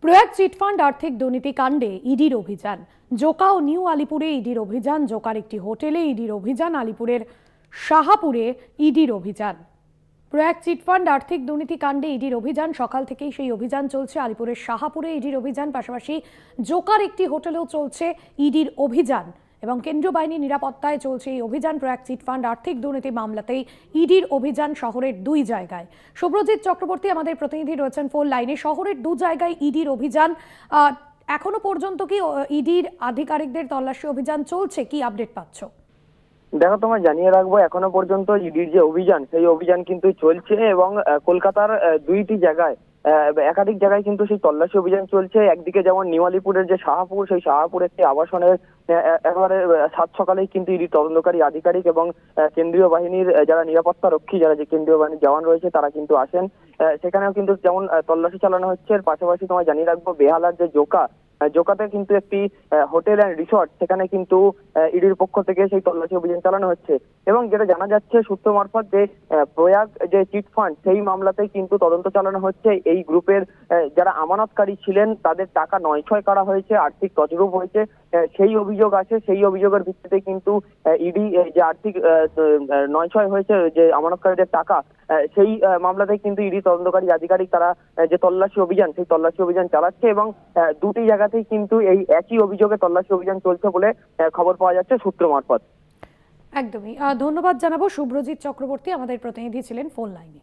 Prayag chit fund আর্থিক দুর্নীতি কাণ্ডে ইডির অভিযান। জোকা ও নিউ আলিপুরে ইডির অভিযান। জোকার একটি হোটেলে ইডির অভিযান। আলিপুরের শাহাপুরে ইডির অভিযান। প্রয়াগ চিটফান্ড আর্থিক দুর্নীতি কাণ্ডে ইডির অভিযান। সকাল থেকেই সেই অভিযান চলছে। আলিপুরের শাহাপুরে ইডির অভিযান, পাশাপাশি জোকার একটি হোটেলেও চলছে ইডির অভিযান এবং কেন্দ্রীয় বাহিনীর নিরাপত্তায় চলছে এই অভিযান। প্রয়াগ চিটফান্ড আর্থিক দুর্নীতি মামলাতেই ইডির অভিযান শহরের দুই জায়গায়। শুভ্রজিৎ চক্রবর্তী আমাদের প্রতিনিধি রয়েছেন ফোন লাইনে। শহরের দু জায়গায় ইডির অভিযান, এখনো পর্যন্ত কি ইডির আধিকারিকদের তল্লাশি অভিযান চলছে? কি আপডেট পাচ্ছ? দেখো, তোমায় জানিয়ে রাখবো, এখনো পর্যন্ত ইডির যে অভিযান সেই অভিযান কিন্তু চলছে এবং কলকাতার দুইটি জায়গায় একাধিক জায়গায় কিন্তু সেই তল্লাশি অভিযান চলছে। একদিকে যেমন নিউ আলিপুরের যে শাহাপুর, সেই শাহাপুর একটি আবাসনের একেবারে সাত সকালেই কিন্তু ইডি তদন্তকারী আধিকারিক এবং কেন্দ্রীয় বাহিনীর যারা নিরাপত্তা রক্ষী, যারা যে কেন্দ্রীয় বাহিনীর জওয়ান রয়েছে তারা কিন্তু আসেন। সেখানেও কিন্তু যেমন তল্লাশি চালানো হচ্ছে। এর পাশাপাশি তোমায় জানিয়ে রাখবো, বেহালার যে জোকাতে কিন্তু একটি হোটেল অ্যান্ড রিসর্ট, সেখানে কিন্তু ইডির পক্ষ থেকে সেই তল্লাশি অভিযান চালানো হচ্ছে। এবং যেটা জানা যাচ্ছে সূত্র মারফত, যে প্রয়াগ যে চিটফান্ড সেই মামলাতে কিন্তু তদন্ত চালানো হচ্ছে। এই গ্রুপের যারা আমানতকারী ছিলেন তাদের টাকা নয়ছয় করা হয়েছে, আর্থিক তছরূপ হয়েছে, সেই অভিযোগ আছে। সেই অভিযোগের ভিত্তিতে কিন্তু ইডি যে আর্থিক নয়ছয় হয়েছে যে আমানতকারীদের টাকা, সেই মামলাতে কিন্তু ইডি তদন্তকারী আধিকারিক তারা যে তল্লাশি অভিযান সেই তল্লাশি অভিযান চালাচ্ছে এবং দুটি জায়গাতেই কিন্তু এই একই অভিযোগে তল্লাশি অভিযান চলছে বলে খবর পাওয়া যাচ্ছে সূত্র মারফত। একদমই ধন্যবাদ জানাবো। শুভ্রজিৎ চক্রবর্তী আমাদের প্রতিনিধি ছিলেন ফোন লাইনে।